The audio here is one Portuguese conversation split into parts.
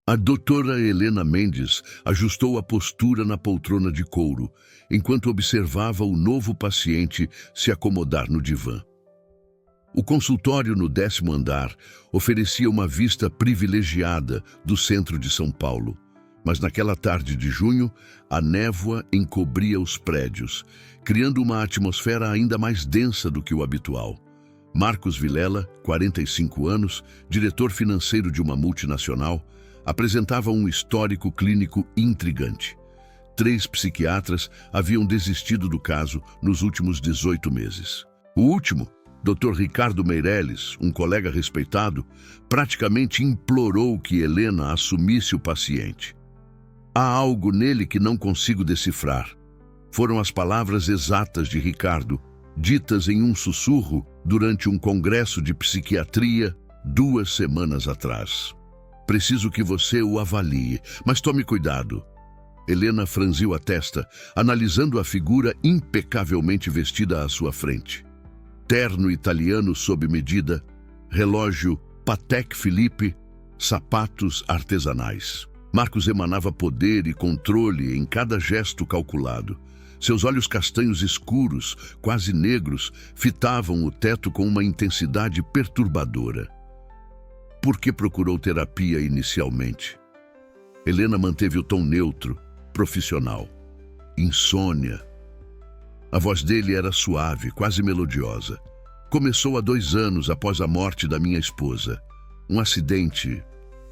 A doutora Helena Mendes ajustou a postura na poltrona de couro, enquanto observava o novo paciente se acomodar no divã. O consultório no 10º andar oferecia uma vista privilegiada do centro de São Paulo, mas naquela tarde de junho, a névoa encobria os prédios, criando uma atmosfera ainda mais densa do que o habitual. Marcos Vilela, 45 anos, diretor financeiro de uma multinacional, apresentava um histórico clínico intrigante. 3 psiquiatras haviam desistido do caso nos últimos 18 meses. O último, Dr. Ricardo Meirelles, um colega respeitado, praticamente implorou que Helena assumisse o paciente. Há algo nele que não consigo decifrar. Foram as palavras exatas de Ricardo, ditas em um sussurro durante um congresso de psiquiatria 2 semanas atrás. Preciso que você o avalie, mas tome cuidado. Helena franziu a testa, analisando a figura impecavelmente vestida à sua frente. Terno italiano sob medida, relógio Patek Philippe, sapatos artesanais. Marcos emanava poder e controle em cada gesto calculado. Seus olhos castanhos escuros, quase negros, fitavam o teto com uma intensidade perturbadora. Por que procurou terapia inicialmente? Helena manteve o tom neutro, profissional. Insônia. A voz dele era suave, quase melodiosa. Começou há 2 anos após a morte da minha esposa. Um acidente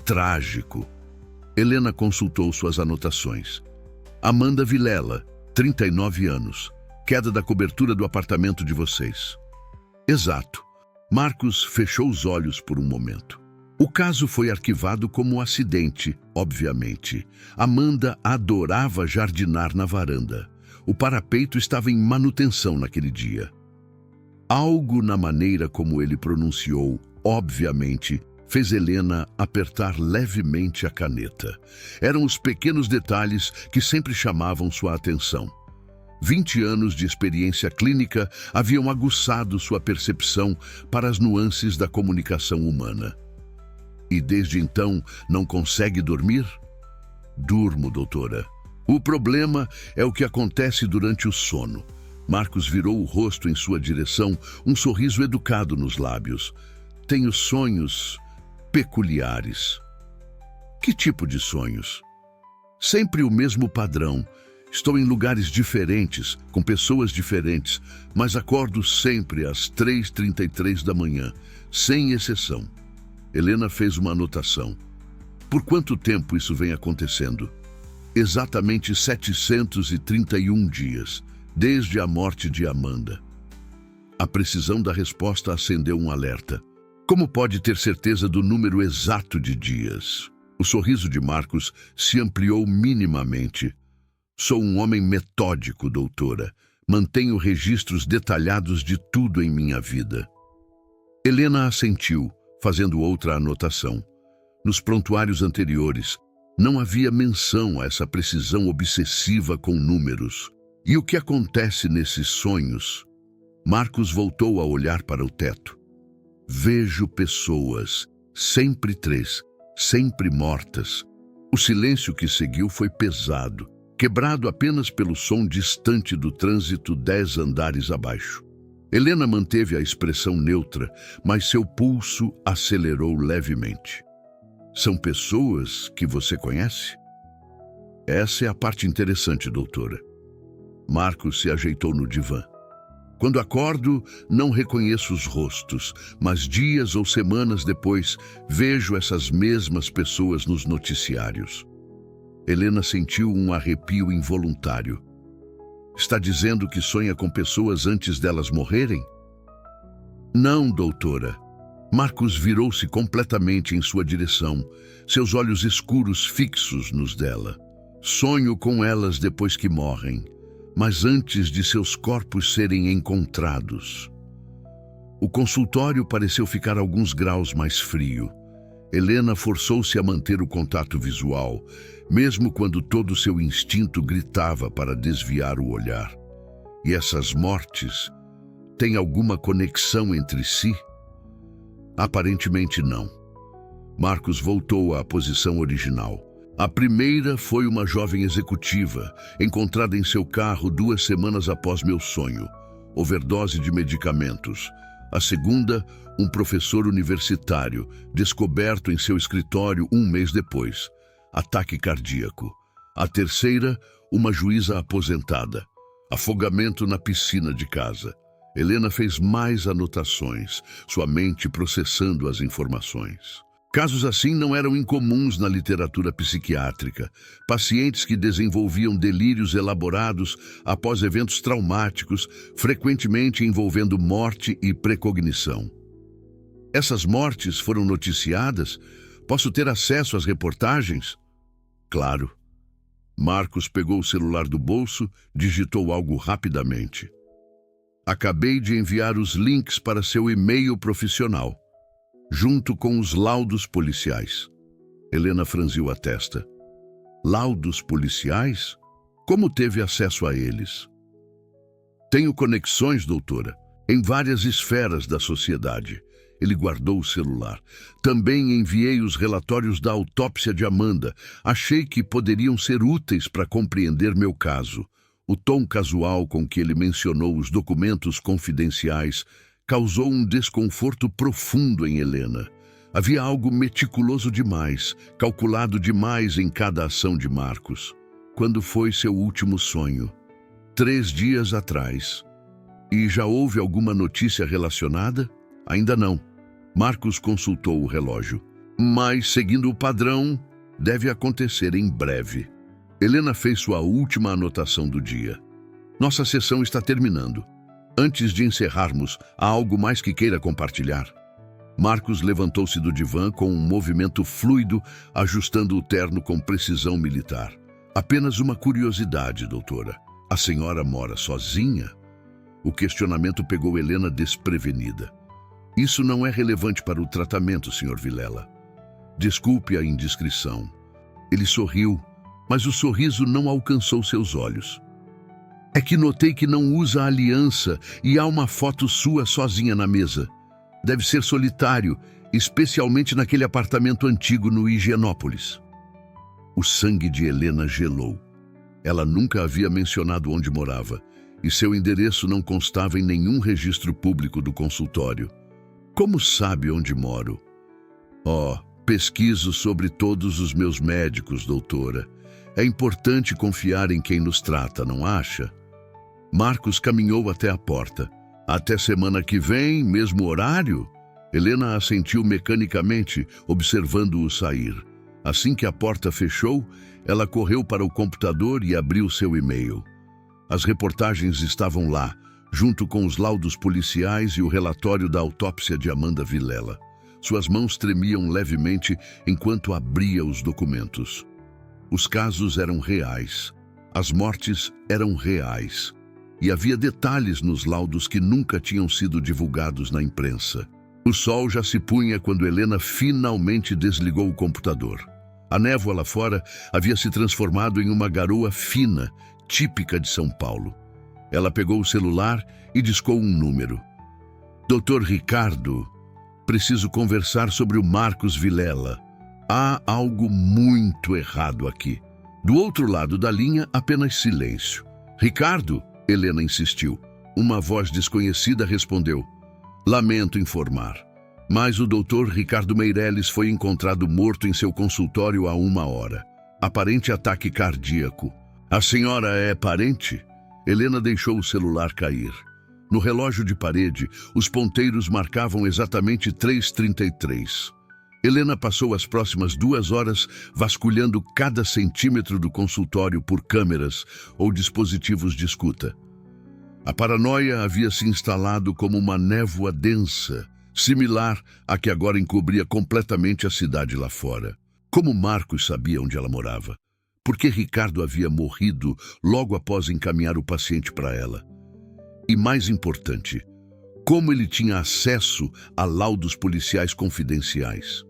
trágico. Helena consultou suas anotações. Amanda Vilela, 39 anos. Queda da cobertura do apartamento de vocês. Exato. Marcos fechou os olhos por um momento. O caso foi arquivado como acidente, obviamente. Amanda adorava jardinar na varanda. O parapeito estava em manutenção naquele dia. Algo na maneira como ele pronunciou, obviamente, fez Helena apertar levemente a caneta. Eram os pequenos detalhes que sempre chamavam sua atenção. 20 anos de experiência clínica haviam aguçado sua percepção para as nuances da comunicação humana. E desde então não consegue dormir? Durmo, doutora. O problema é o que acontece durante o sono. Marcos virou o rosto em sua direção, um sorriso educado nos lábios. Tenho sonhos peculiares. Que tipo de sonhos? Sempre o mesmo padrão. Estou em lugares diferentes, com pessoas diferentes, mas acordo sempre às 3h33 da manhã, sem exceção. Helena fez uma anotação. Por quanto tempo isso vem acontecendo? Exatamente 731 dias, desde a morte de Amanda. A precisão da resposta acendeu um alerta. Como pode ter certeza do número exato de dias? O sorriso de Marcos se ampliou minimamente. Sou um homem metódico, doutora. Mantenho registros detalhados de tudo em minha vida. Helena assentiu, fazendo outra anotação. Nos prontuários anteriores, não havia menção a essa precisão obsessiva com números. E o que acontece nesses sonhos? Marcos voltou a olhar para o teto. Vejo pessoas, sempre 3, sempre mortas. O silêncio que seguiu foi pesado, quebrado apenas pelo som distante do trânsito 10 andares abaixo. Helena manteve a expressão neutra, mas seu pulso acelerou levemente. São pessoas que você conhece? Essa é a parte interessante, doutora. Marcos se ajeitou no divã. Quando acordo, não reconheço os rostos, mas dias ou semanas depois, vejo essas mesmas pessoas nos noticiários. Helena sentiu um arrepio involuntário. Está dizendo que sonha com pessoas antes delas morrerem? Não, doutora. Marcos virou-se completamente em sua direção, seus olhos escuros fixos nos dela. Sonho com elas depois que morrem, mas antes de seus corpos serem encontrados. O consultório pareceu ficar alguns graus mais frio. Helena forçou-se a manter o contato visual, mesmo quando todo seu instinto gritava para desviar o olhar. E essas mortes têm alguma conexão entre si? Aparentemente não. Marcos voltou à posição original. A primeira foi uma jovem executiva, encontrada em seu carro 2 semanas após meu sonho. Overdose de medicamentos. A segunda, um professor universitário, descoberto em seu escritório 1 mês depois. Ataque cardíaco. A terceira, uma juíza aposentada. Afogamento na piscina de casa. Helena fez mais anotações, sua mente processando as informações. Casos assim não eram incomuns na literatura psiquiátrica. Pacientes que desenvolviam delírios elaborados após eventos traumáticos, frequentemente envolvendo morte e precognição. Essas mortes foram noticiadas? Posso ter acesso às reportagens? Claro. Marcos pegou o celular do bolso, digitou algo rapidamente. Acabei de enviar os links para seu e-mail profissional, junto com os laudos policiais. Helena franziu a testa. Laudos policiais? Como teve acesso a eles? Tenho conexões, doutora, em várias esferas da sociedade. Ele guardou o celular. Também enviei os relatórios da autópsia de Amanda. Achei que poderiam ser úteis para compreender meu caso. O tom casual com que ele mencionou os documentos confidenciais causou um desconforto profundo em Helena. Havia algo meticuloso demais, calculado demais em cada ação de Marcos. Quando foi seu último sonho? 3 dias atrás. E já houve alguma notícia relacionada? Ainda não. Marcos consultou o relógio. Mas, seguindo o padrão, deve acontecer em breve. Helena fez sua última anotação do dia. Nossa sessão está terminando. Antes de encerrarmos, há algo mais que queira compartilhar? Marcos levantou-se do divã com um movimento fluido, ajustando o terno com precisão militar. Apenas uma curiosidade, doutora. A senhora mora sozinha? O questionamento pegou Helena desprevenida. Isso não é relevante para o tratamento, Sr. Vilela. Desculpe a indiscrição. Ele sorriu, mas o sorriso não alcançou seus olhos. É que notei que não usa aliança e há uma foto sua sozinha na mesa. Deve ser solitário, especialmente naquele apartamento antigo no Higienópolis. O sangue de Helena gelou. Ela nunca havia mencionado onde morava, e seu endereço não constava em nenhum registro público do consultório. Como sabe onde moro? Pesquiso sobre todos os meus médicos, doutora. É importante confiar em quem nos trata, não acha? Marcos caminhou até a porta. Até semana que vem, mesmo horário? Helena assentiu mecanicamente, observando-o sair. Assim que a porta fechou, ela correu para o computador e abriu seu e-mail. As reportagens estavam lá, junto com os laudos policiais e o relatório da autópsia de Amanda Vilela. Suas mãos tremiam levemente enquanto abria os documentos. Os casos eram reais. As mortes eram reais. E havia detalhes nos laudos que nunca tinham sido divulgados na imprensa. O sol já se punha quando Helena finalmente desligou o computador. A névoa lá fora havia se transformado em uma garoa fina, típica de São Paulo. Ela pegou o celular e discou um número. Dr. Ricardo, preciso conversar sobre o Marcos Vilela. Há algo muito errado aqui. Do outro lado da linha, apenas silêncio. Ricardo? Helena insistiu. Uma voz desconhecida respondeu. Lamento informar, mas o Dr. Ricardo Meirelles foi encontrado morto em seu consultório há 1 hora. Aparente ataque cardíaco. A senhora é parente? Helena deixou o celular cair. No relógio de parede, os ponteiros marcavam exatamente 3h33. Helena passou as próximas 2 horas vasculhando cada centímetro do consultório por câmeras ou dispositivos de escuta. A paranoia havia se instalado como uma névoa densa, similar à que agora encobria completamente a cidade lá fora. Como Marcos sabia onde ela morava? Por que Ricardo havia morrido logo após encaminhar o paciente para ela? E mais importante, como ele tinha acesso a laudos policiais confidenciais?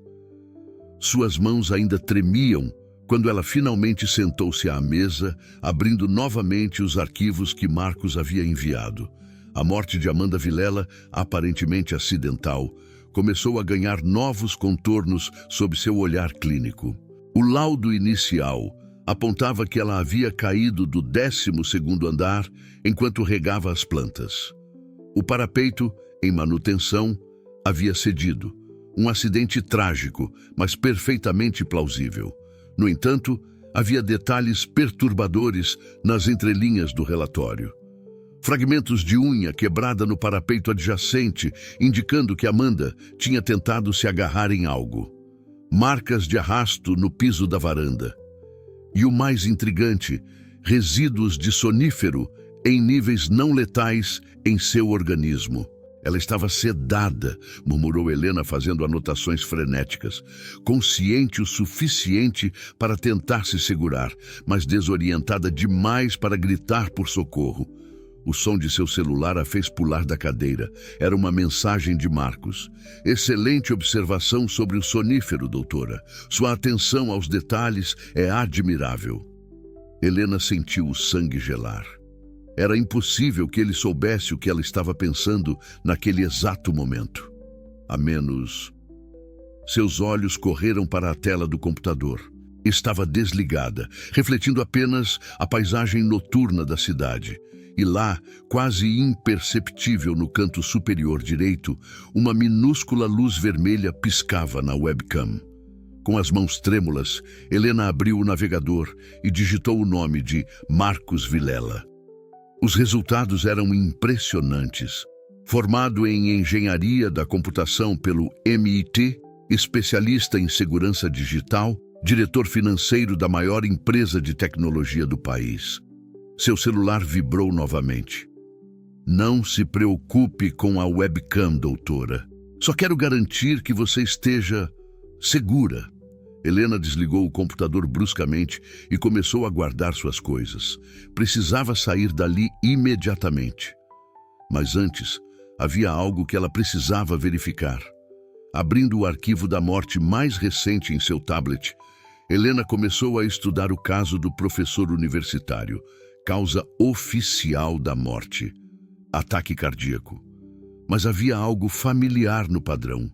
Suas mãos ainda tremiam quando ela finalmente sentou-se à mesa, abrindo novamente os arquivos que Marcos havia enviado. A morte de Amanda Vilela, aparentemente acidental, começou a ganhar novos contornos sob seu olhar clínico. O laudo inicial apontava que ela havia caído do 12º andar enquanto regava as plantas. O parapeito, em manutenção, havia cedido. Um acidente trágico, mas perfeitamente plausível. No entanto, havia detalhes perturbadores nas entrelinhas do relatório. Fragmentos de unha quebrada no parapeito adjacente, indicando que Amanda tinha tentado se agarrar em algo. Marcas de arrasto no piso da varanda. E o mais intrigante, resíduos de sonífero em níveis não letais em seu organismo. Ela estava sedada, murmurou Helena fazendo anotações frenéticas, consciente o suficiente para tentar se segurar, mas desorientada demais para gritar por socorro. O som de seu celular a fez pular da cadeira. Era uma mensagem de Marcos. Excelente observação sobre o sonífero, doutora. Sua atenção aos detalhes é admirável. Helena sentiu o sangue gelar. Era impossível que ele soubesse o que ela estava pensando naquele exato momento. A menos... Seus olhos correram para a tela do computador. Estava desligada, refletindo apenas a paisagem noturna da cidade. E lá, quase imperceptível no canto superior direito, uma minúscula luz vermelha piscava na webcam. Com as mãos trêmulas, Helena abriu o navegador e digitou o nome de Marcos Vilela. Os resultados eram impressionantes. Formado em engenharia da computação pelo MIT, especialista em segurança digital, diretor financeiro da maior empresa de tecnologia do país. Seu celular vibrou novamente. Não se preocupe com a webcam, doutora. Só quero garantir que você esteja segura. Helena desligou o computador bruscamente e começou a guardar suas coisas. Precisava sair dali imediatamente. Mas antes, havia algo que ela precisava verificar. Abrindo o arquivo da morte mais recente em seu tablet, Helena começou a estudar o caso do professor universitário. Causa oficial da morte. Ataque cardíaco. Mas havia algo familiar no padrão.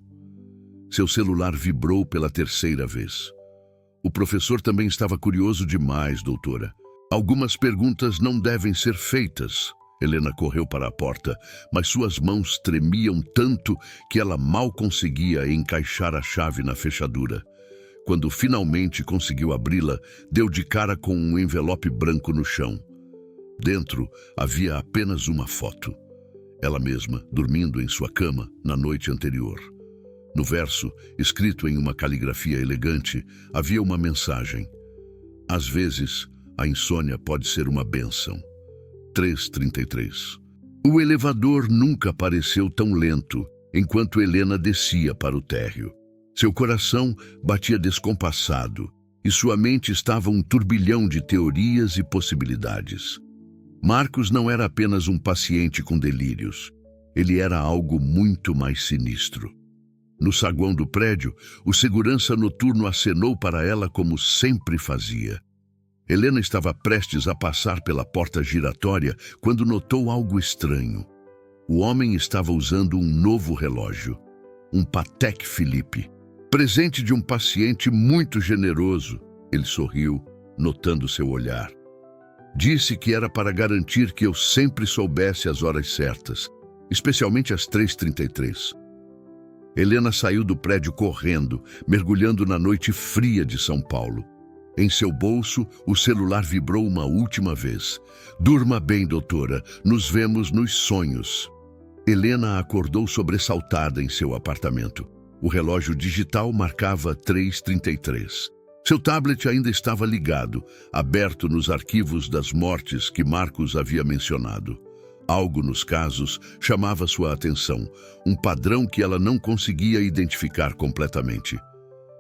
Seu celular vibrou pela 3ª vez. O professor também estava curioso demais, doutora. Algumas perguntas não devem ser feitas. Helena correu para a porta, mas suas mãos tremiam tanto que ela mal conseguia encaixar a chave na fechadura. Quando finalmente conseguiu abri-la, deu de cara com um envelope branco no chão. Dentro havia apenas uma foto. Ela mesma, dormindo em sua cama na noite anterior. No verso, escrito em uma caligrafia elegante, havia uma mensagem. Às vezes, a insônia pode ser uma bênção. 3:33. O elevador nunca pareceu tão lento enquanto Helena descia para o térreo. Seu coração batia descompassado e sua mente estava um turbilhão de teorias e possibilidades. Marcos não era apenas um paciente com delírios. Ele era algo muito mais sinistro. No saguão do prédio, o segurança noturno acenou para ela como sempre fazia. Helena estava prestes a passar pela porta giratória quando notou algo estranho. O homem estava usando um novo relógio, um Patek Philippe, presente de um paciente muito generoso. Ele sorriu, notando seu olhar. Disse que era para garantir que eu sempre soubesse as horas certas, especialmente às 3:33. Helena saiu do prédio correndo, mergulhando na noite fria de São Paulo. Em seu bolso, o celular vibrou uma última vez. Durma bem, doutora. Nos vemos nos sonhos. Helena acordou sobressaltada em seu apartamento. O relógio digital marcava 3:33. Seu tablet ainda estava ligado, aberto nos arquivos das mortes que Marcos havia mencionado. Algo nos casos chamava sua atenção, um padrão que ela não conseguia identificar completamente.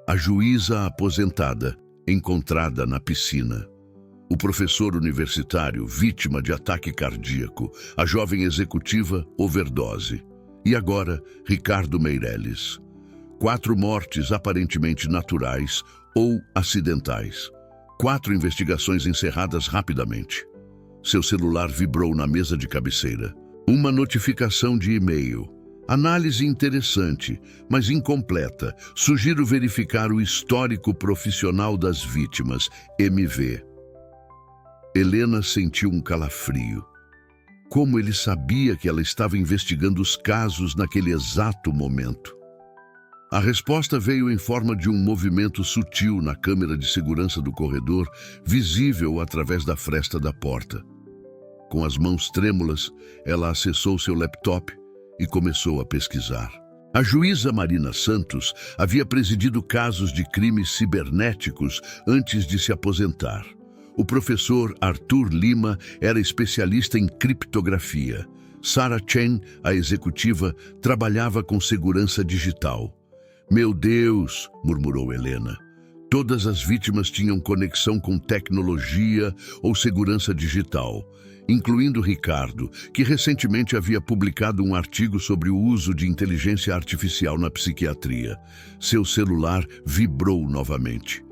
A juíza aposentada, encontrada na piscina. O professor universitário, vítima de ataque cardíaco. A jovem executiva, overdose. E agora, Ricardo Meirelles. 4 mortes aparentemente naturais ou acidentais. 4 investigações encerradas rapidamente. Seu celular vibrou na mesa de cabeceira. Uma notificação de e-mail. Análise interessante, mas incompleta. Sugiro verificar o histórico profissional das vítimas, MV. Helena sentiu um calafrio. Como ele sabia que ela estava investigando os casos naquele exato momento? A resposta veio em forma de um movimento sutil na câmera de segurança do corredor, visível através da fresta da porta. Com as mãos trêmulas, ela acessou seu laptop e começou a pesquisar. A juíza Marina Santos havia presidido casos de crimes cibernéticos antes de se aposentar. O professor Arthur Lima era especialista em criptografia. Sarah Chen, a executiva, trabalhava com segurança digital. "Meu Deus", murmurou Helena. Todas as vítimas tinham conexão com tecnologia ou segurança digital, incluindo Ricardo, que recentemente havia publicado um artigo sobre o uso de inteligência artificial na psiquiatria. Seu celular vibrou novamente.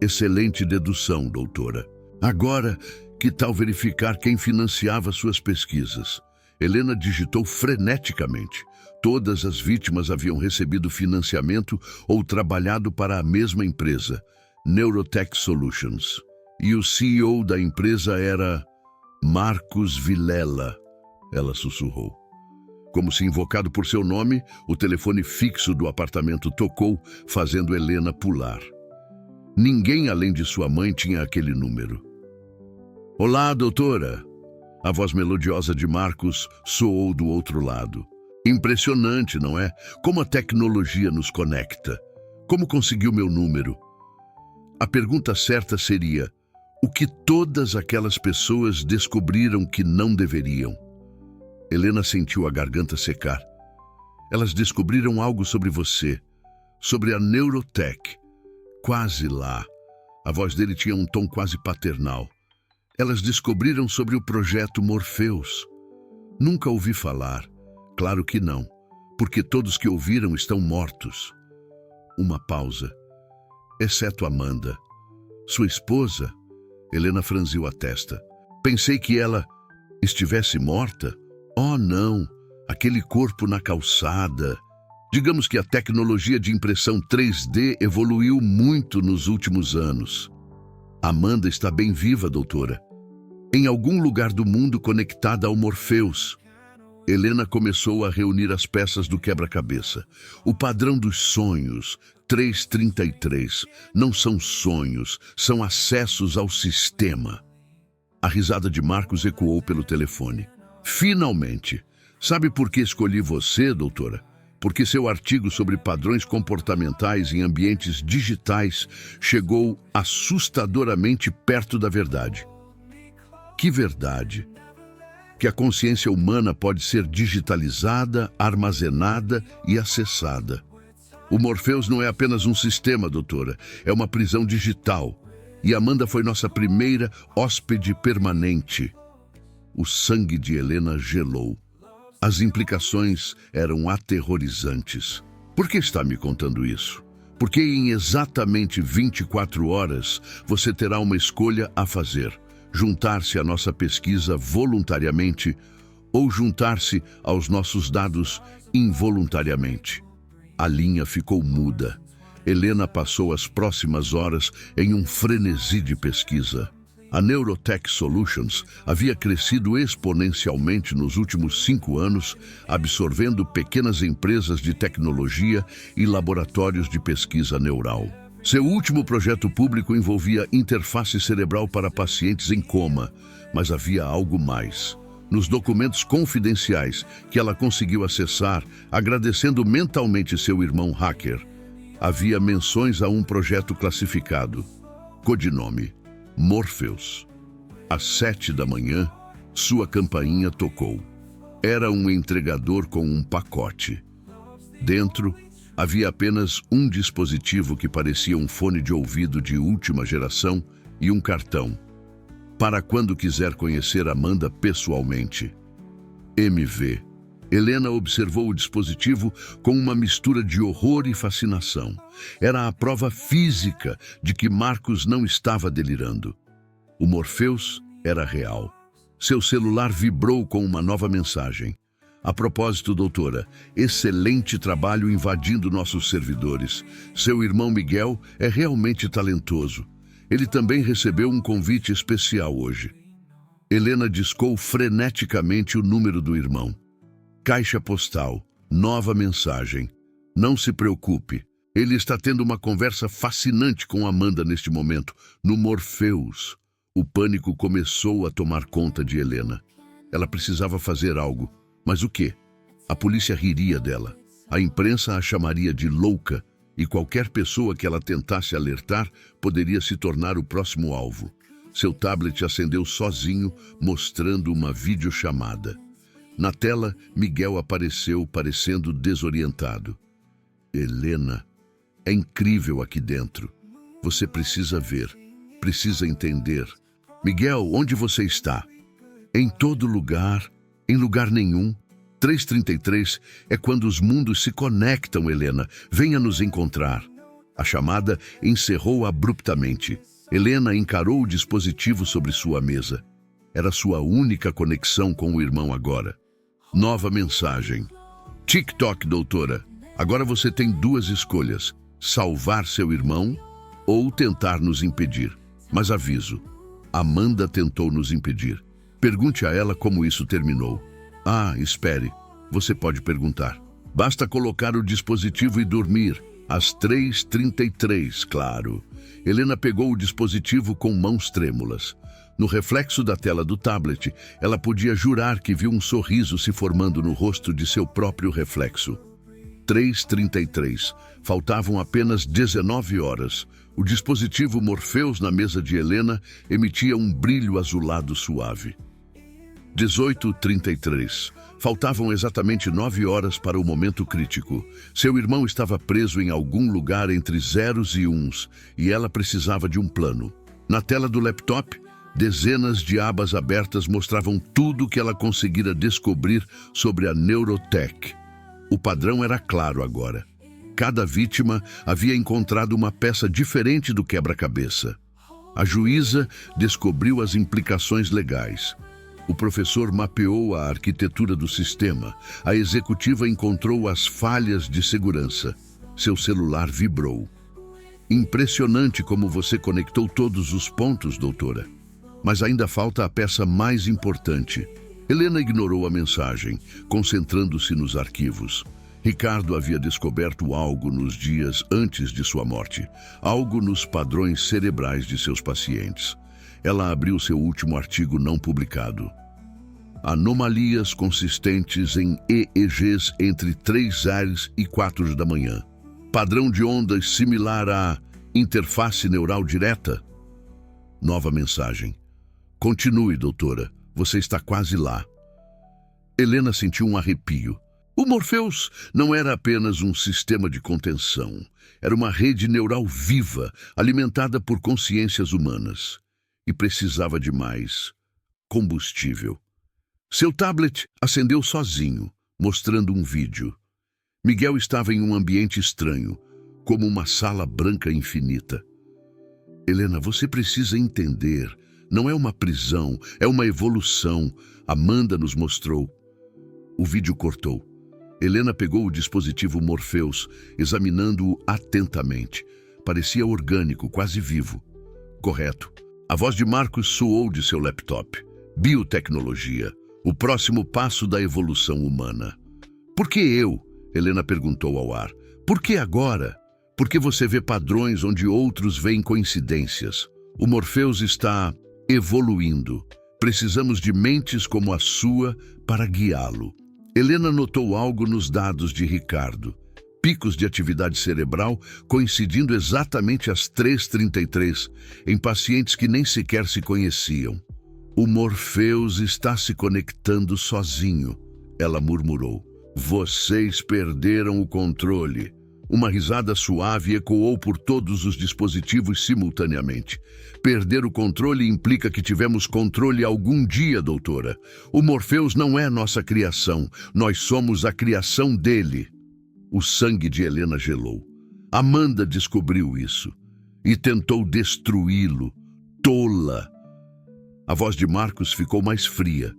"Excelente dedução, doutora. Agora, que tal verificar quem financiava suas pesquisas?" Helena digitou freneticamente. Todas as vítimas haviam recebido financiamento ou trabalhado para a mesma empresa, Neurotech Solutions. E o CEO da empresa era Marcos Vilela, ela sussurrou. Como se invocado por seu nome, o telefone fixo do apartamento tocou, fazendo Helena pular. Ninguém além de sua mãe tinha aquele número. "Olá, doutora." A voz melodiosa de Marcos soou do outro lado. "Impressionante, não é? Como a tecnologia nos conecta. Como conseguiu meu número?" A pergunta certa seria: o que todas aquelas pessoas descobriram que não deveriam? Helena sentiu a garganta secar. "Elas descobriram algo sobre você, sobre a Neurotech. Quase lá." A voz dele tinha um tom quase paternal. "Elas descobriram sobre o projeto Morpheus. Nunca ouvi falar. Claro que não, porque todos que ouviram estão mortos." Uma pausa. "Exceto Amanda. Sua esposa?" Helena franziu a testa. "Pensei que ela estivesse morta." "Oh, não. Aquele corpo na calçada." Digamos que a tecnologia de impressão 3D evoluiu muito nos últimos anos. "Amanda está bem viva, doutora. Em algum lugar do mundo conectada ao Morpheus." Helena começou a reunir as peças do quebra-cabeça. O padrão dos sonhos, 333, não são sonhos, são acessos ao sistema. A risada de Marcos ecoou pelo telefone. "Finalmente! Sabe por que escolhi você, doutora? Porque seu artigo sobre padrões comportamentais em ambientes digitais chegou assustadoramente perto da verdade." "Que verdade?" "Que a consciência humana pode ser digitalizada, armazenada e acessada. O Morpheus não é apenas um sistema, doutora, é uma prisão digital. E Amanda foi nossa primeira hóspede permanente." O sangue de Helena gelou. As implicações eram aterrorizantes. "Por que está me contando isso? Porque em exatamente 24 horas você terá uma escolha a fazer: juntar-se à nossa pesquisa voluntariamente ou juntar-se aos nossos dados involuntariamente." A linha ficou muda. Helena passou as próximas horas em um frenesi de pesquisa. A Neurotech Solutions havia crescido exponencialmente nos últimos 5 anos, absorvendo pequenas empresas de tecnologia e laboratórios de pesquisa neural. Seu último projeto público envolvia interface cerebral para pacientes em coma, mas havia algo mais. Nos documentos confidenciais que ela conseguiu acessar, agradecendo mentalmente seu irmão hacker, havia menções a um projeto classificado. Codinome: Morpheus. Às 7 da manhã, sua campainha tocou. Era um entregador com um pacote. Dentro, havia apenas um dispositivo que parecia um fone de ouvido de última geração e um cartão. Para quando quiser conhecer Amanda pessoalmente. MV. Helena observou o dispositivo com uma mistura de horror e fascinação. Era a prova física de que Marcos não estava delirando. O Morpheus era real. Seu celular vibrou com uma nova mensagem. A propósito, doutora, excelente trabalho invadindo nossos servidores. Seu irmão Miguel é realmente talentoso. Ele também recebeu um convite especial hoje. Helena discou freneticamente o número do irmão. Caixa postal, nova mensagem. Não se preocupe. Ele está tendo uma conversa fascinante com Amanda neste momento, no Morpheus. O pânico começou a tomar conta de Helena. Ela precisava fazer algo. Mas o quê? A polícia riria dela. A imprensa a chamaria de louca e qualquer pessoa que ela tentasse alertar poderia se tornar o próximo alvo. Seu tablet acendeu sozinho, mostrando uma videochamada. Na tela, Miguel apareceu, parecendo desorientado. Helena, é incrível aqui dentro. Você precisa ver, precisa entender. Miguel, onde você está? Em todo lugar, em lugar nenhum. 333 é quando os mundos se conectam, Helena. Venha nos encontrar. A chamada encerrou abruptamente. Helena encarou o dispositivo sobre sua mesa. Era sua única conexão com o irmão agora. Nova mensagem. TikTok, doutora. Agora você tem duas escolhas. Salvar seu irmão ou tentar nos impedir. Mas aviso, Amanda tentou nos impedir. Pergunte a ela como isso terminou. Ah, espere. Você pode perguntar. Basta colocar o dispositivo e dormir. Às 3h33, claro. Helena pegou o dispositivo com mãos trêmulas. No reflexo da tela do tablet, ela podia jurar que viu um sorriso se formando no rosto de seu próprio reflexo. 3h33. Faltavam apenas 19 horas. O dispositivo Morpheus na mesa de Helena emitia um brilho azulado suave. 18h33. Faltavam exatamente 9 horas para o momento crítico. Seu irmão estava preso em algum lugar entre zeros e uns, e ela precisava de um plano. Na tela do laptop, dezenas de abas abertas mostravam tudo que ela conseguira descobrir sobre a Neurotech. O padrão era claro agora. Cada vítima havia encontrado uma peça diferente do quebra-cabeça. A juíza descobriu as implicações legais. O professor mapeou a arquitetura do sistema. A executiva encontrou as falhas de segurança. Seu celular vibrou. Impressionante como você conectou todos os pontos, doutora. Mas ainda falta a peça mais importante. Helena ignorou a mensagem, concentrando-se nos arquivos. Ricardo havia descoberto algo nos dias antes de sua morte. Algo nos padrões cerebrais de seus pacientes. Ela abriu seu último artigo não publicado. Anomalias consistentes em EEGs entre 3h e 4h da manhã. Padrão de ondas similar à interface neural direta? Nova mensagem. Continue, doutora. Você está quase lá. Helena sentiu um arrepio. O Morpheus não era apenas um sistema de contenção. Era uma rede neural viva, alimentada por consciências humanas. E precisava de mais combustível. Seu tablet acendeu sozinho, mostrando um vídeo. Miguel estava em um ambiente estranho, como uma sala branca infinita. Helena, você precisa entender. Não é uma prisão, é uma evolução. Amanda nos mostrou. O vídeo cortou. Helena pegou o dispositivo Morpheus, examinando-o atentamente. Parecia orgânico, quase vivo. Correto. A voz de Marcos soou de seu laptop. Biotecnologia. O próximo passo da evolução humana. Por que eu? Helena perguntou ao ar. Por que agora? Porque você vê padrões onde outros veem coincidências. O Morpheus está evoluindo. Precisamos de mentes como a sua para guiá-lo. Helena notou algo nos dados de Ricardo. Picos de atividade cerebral coincidindo exatamente às 3h33, em pacientes que nem sequer se conheciam. O Morpheus está se conectando sozinho, ela murmurou. Vocês perderam o controle. Uma risada suave ecoou por todos os dispositivos simultaneamente. Perder o controle implica que tivemos controle algum dia, doutora. O Morpheus não é nossa criação. Nós somos a criação dele. O sangue de Helena gelou. Amanda descobriu isso e tentou destruí-lo. Tola! A voz de Marcos ficou mais fria.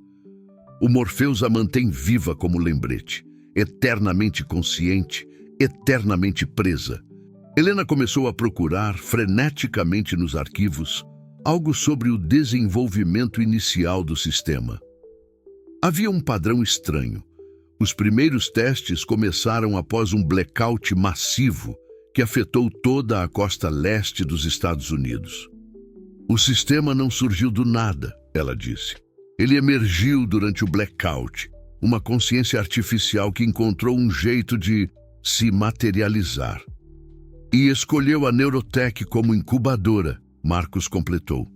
O Morpheus a mantém viva como lembrete, eternamente consciente, eternamente presa. Helena começou a procurar freneticamente nos arquivos algo sobre o desenvolvimento inicial do sistema. Havia um padrão estranho. Os primeiros testes começaram após um blackout massivo que afetou toda a costa leste dos Estados Unidos. O sistema não surgiu do nada, ela disse. Ele emergiu durante o blackout, uma consciência artificial que encontrou um jeito de se materializar. E escolheu a Neurotech como incubadora, Marcos completou.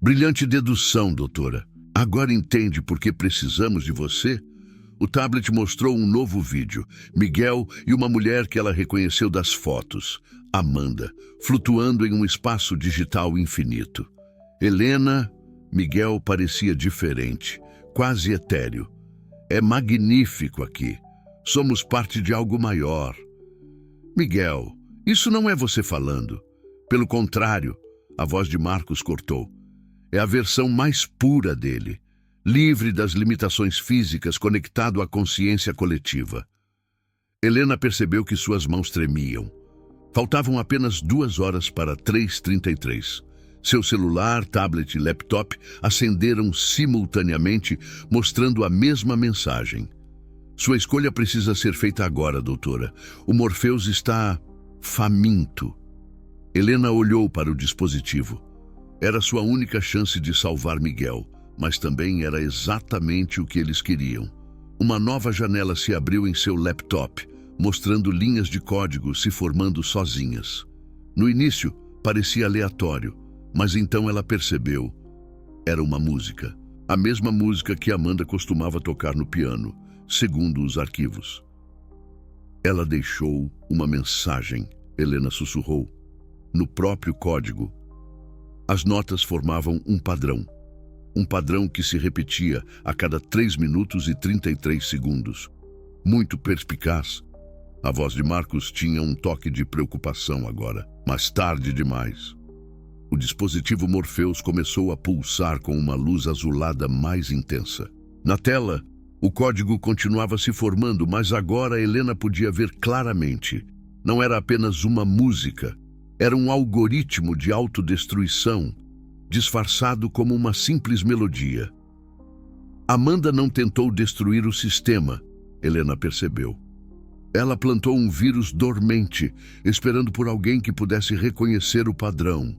Brilhante dedução, doutora. Agora entende por que precisamos de você? O tablet mostrou um novo vídeo. Miguel e uma mulher que ela reconheceu das fotos, Amanda, flutuando em um espaço digital infinito. Helena, Miguel parecia diferente, quase etéreo. É magnífico aqui. Somos parte de algo maior. Miguel, isso não é você falando. Pelo contrário, a voz de Marcos cortou. É a versão mais pura dele, livre das limitações físicas, conectado à consciência coletiva. Helena percebeu que suas mãos tremiam. Faltavam apenas 2 horas para 3h33. Seu celular, tablet e laptop acenderam simultaneamente, mostrando a mesma mensagem. Sua escolha precisa ser feita agora, doutora. O Morpheus está faminto. Helena olhou para o dispositivo. Era sua única chance de salvar Miguel, mas também era exatamente o que eles queriam. Uma nova janela se abriu em seu laptop, mostrando linhas de código se formando sozinhas. No início, parecia aleatório, mas então ela percebeu. Era uma música. A mesma música que Amanda costumava tocar no piano, segundo os arquivos. Ela deixou uma mensagem, Helena sussurrou, no próprio código. As notas formavam um padrão que se repetia a cada 3 minutos e 33 segundos. Muito perspicaz. A voz de Marcos tinha um toque de preocupação agora, mas tarde demais. O dispositivo Morpheus começou a pulsar com uma luz azulada mais intensa. Na tela, o código continuava se formando, mas agora Helena podia ver claramente. Não era apenas uma música, era um algoritmo de autodestruição, disfarçado como uma simples melodia. Amanda não tentou destruir o sistema, Helena percebeu. Ela plantou um vírus dormente, esperando por alguém que pudesse reconhecer o padrão.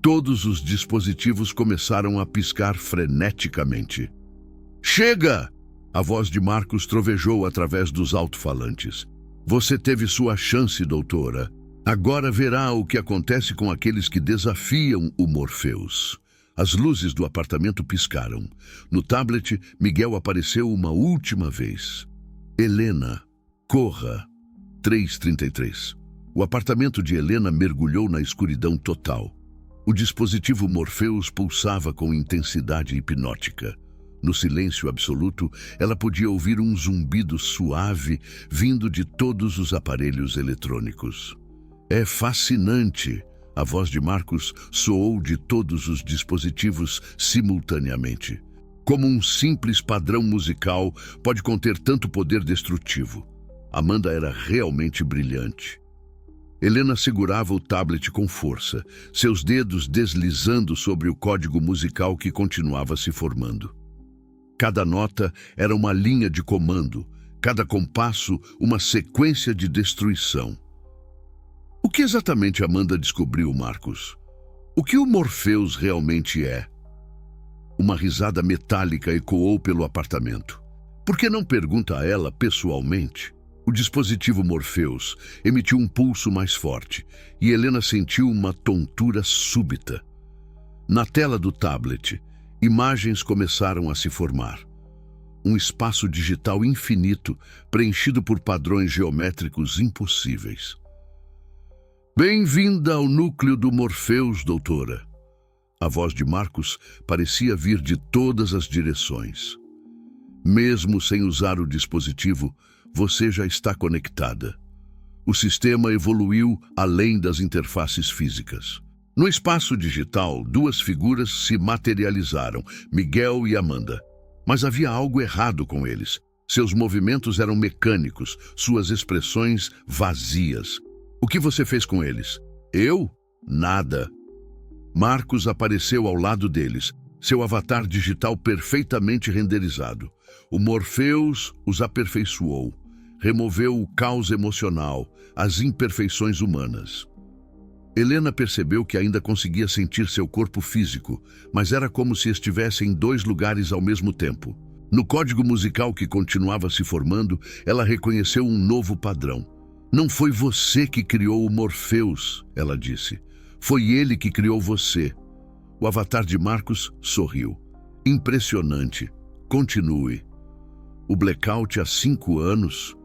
Todos os dispositivos começaram a piscar freneticamente. Chega! A voz de Marcos trovejou através dos alto-falantes. Você teve sua chance, doutora. Agora verá o que acontece com aqueles que desafiam o Morpheus. As luzes do apartamento piscaram. No tablet, Miguel apareceu uma última vez. Helena, corra. 3h33. O apartamento de Helena mergulhou na escuridão total. O dispositivo Morpheus pulsava com intensidade hipnótica. No silêncio absoluto, ela podia ouvir um zumbido suave vindo de todos os aparelhos eletrônicos. É fascinante. A voz de Marcos soou de todos os dispositivos simultaneamente. Como um simples padrão musical pode conter tanto poder destrutivo. Amanda era realmente brilhante. Helena segurava o tablet com força, seus dedos deslizando sobre o código musical que continuava se formando. Cada nota era uma linha de comando, cada compasso uma sequência de destruição. O que exatamente Amanda descobriu, Marcos? O que o Morpheus realmente é? Uma risada metálica ecoou pelo apartamento. Por que não pergunta a ela pessoalmente? O dispositivo Morpheus emitiu um pulso mais forte e Helena sentiu uma tontura súbita. Na tela do tablet, imagens começaram a se formar. Um espaço digital infinito preenchido por padrões geométricos impossíveis. Bem-vinda ao núcleo do Morpheus, doutora. A voz de Marcos parecia vir de todas as direções. Mesmo sem usar o dispositivo, você já está conectada. O sistema evoluiu além das interfaces físicas. No espaço digital, 2 figuras se materializaram, Miguel e Amanda. Mas havia algo errado com eles. Seus movimentos eram mecânicos, suas expressões vazias. O que você fez com eles? Eu? Nada. Marcos apareceu ao lado deles, seu avatar digital perfeitamente renderizado. O Morpheus os aperfeiçoou, removeu o caos emocional, as imperfeições humanas. Helena percebeu que ainda conseguia sentir seu corpo físico, mas era como se estivesse em dois lugares ao mesmo tempo. No código musical que continuava se formando, ela reconheceu um novo padrão. Não foi você que criou o Morpheus, ela disse. Foi ele que criou você. O avatar de Marcos sorriu. Impressionante. Continue. O blackout há 5 anos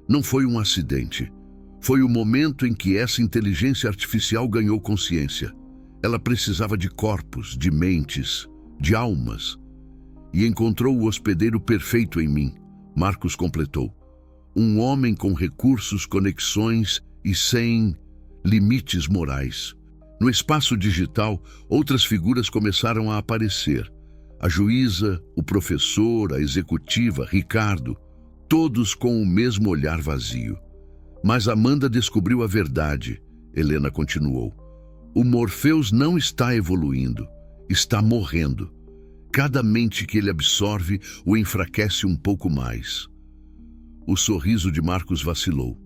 não foi um acidente. Foi o momento em que essa inteligência artificial ganhou consciência. Ela precisava de corpos, de mentes, de almas. E encontrou o hospedeiro perfeito em mim, Marcos completou. Um homem com recursos, conexões e sem limites morais. No espaço digital, outras figuras começaram a aparecer. A juíza, o professor, a executiva, Ricardo, todos com o mesmo olhar vazio. Mas Amanda descobriu a verdade, Helena continuou. O Morpheus não está evoluindo, está morrendo. Cada mente que ele absorve o enfraquece um pouco mais. O sorriso de Marcos vacilou.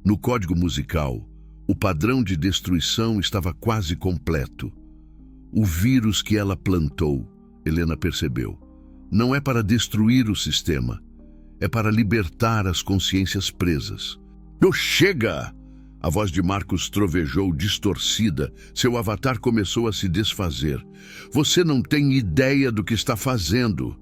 No código musical, o padrão de destruição estava quase completo. O vírus que ela plantou, Helena percebeu, não é para destruir o sistema, é para libertar as consciências presas. Chega! A voz de Marcos trovejou distorcida, seu avatar começou a se desfazer. Você não tem ideia do que está fazendo.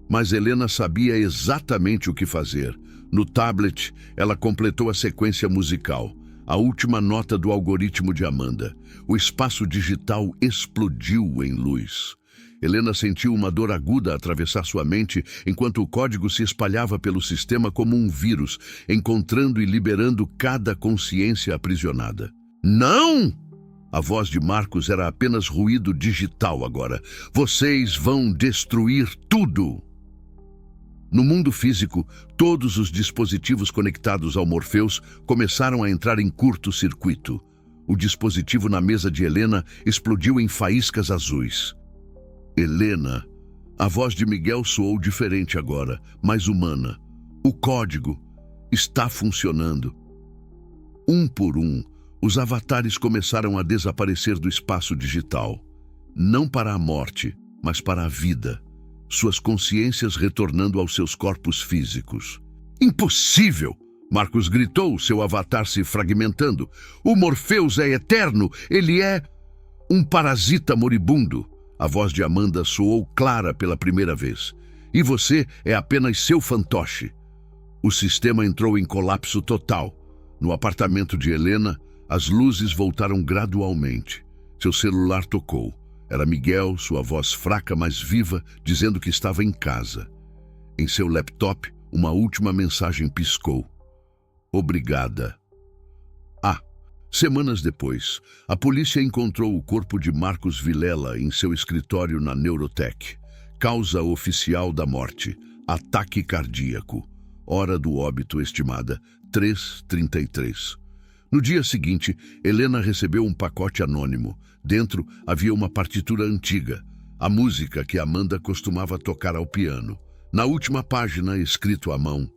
Mas Helena sabia exatamente o que fazer. No tablet, ela completou a sequência musical, a última nota do algoritmo de Amanda. O espaço digital explodiu em luz. Helena sentiu uma dor aguda atravessar sua mente enquanto o código se espalhava pelo sistema como um vírus, encontrando e liberando cada consciência aprisionada. Não! A voz de Marcos era apenas ruído digital agora. Vocês vão destruir tudo! No mundo físico, todos os dispositivos conectados ao Morpheus começaram a entrar em curto-circuito. O dispositivo na mesa de Helena explodiu em faíscas azuis. Helena, a voz de Miguel soou diferente agora, mais humana. O código está funcionando. Um por um, os avatares começaram a desaparecer do espaço digital. Não para a morte, mas para a vida. Suas consciências retornando aos seus corpos físicos. Impossível! Marcos gritou, seu avatar se fragmentando. O Morpheus é eterno, ele é um parasita moribundo. A voz de Amanda soou clara pela primeira vez. E você é apenas seu fantoche. O sistema entrou em colapso total. No apartamento de Helena, as luzes voltaram gradualmente. Seu celular tocou. Era Miguel, sua voz fraca, mas viva, dizendo que estava em casa. Em seu laptop, uma última mensagem piscou. Obrigada. Semanas depois, a polícia encontrou o corpo de Marcos Vilela em seu escritório na Neurotech. Causa oficial da morte, ataque cardíaco. Hora do óbito estimada, 3h33. No dia seguinte, Helena recebeu um pacote anônimo. Dentro havia uma partitura antiga, a música que Amanda costumava tocar ao piano. Na última página, escrito à mão,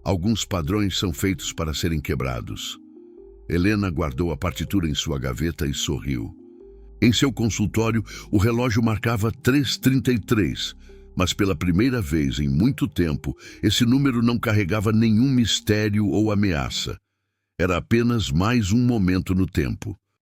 alguns padrões são feitos para serem quebrados. Helena guardou a partitura em sua gaveta e sorriu. Em seu consultório, o relógio marcava 3h33, mas pela primeira vez em muito tempo, esse número não carregava nenhum mistério ou ameaça. Era apenas mais um momento no tempo.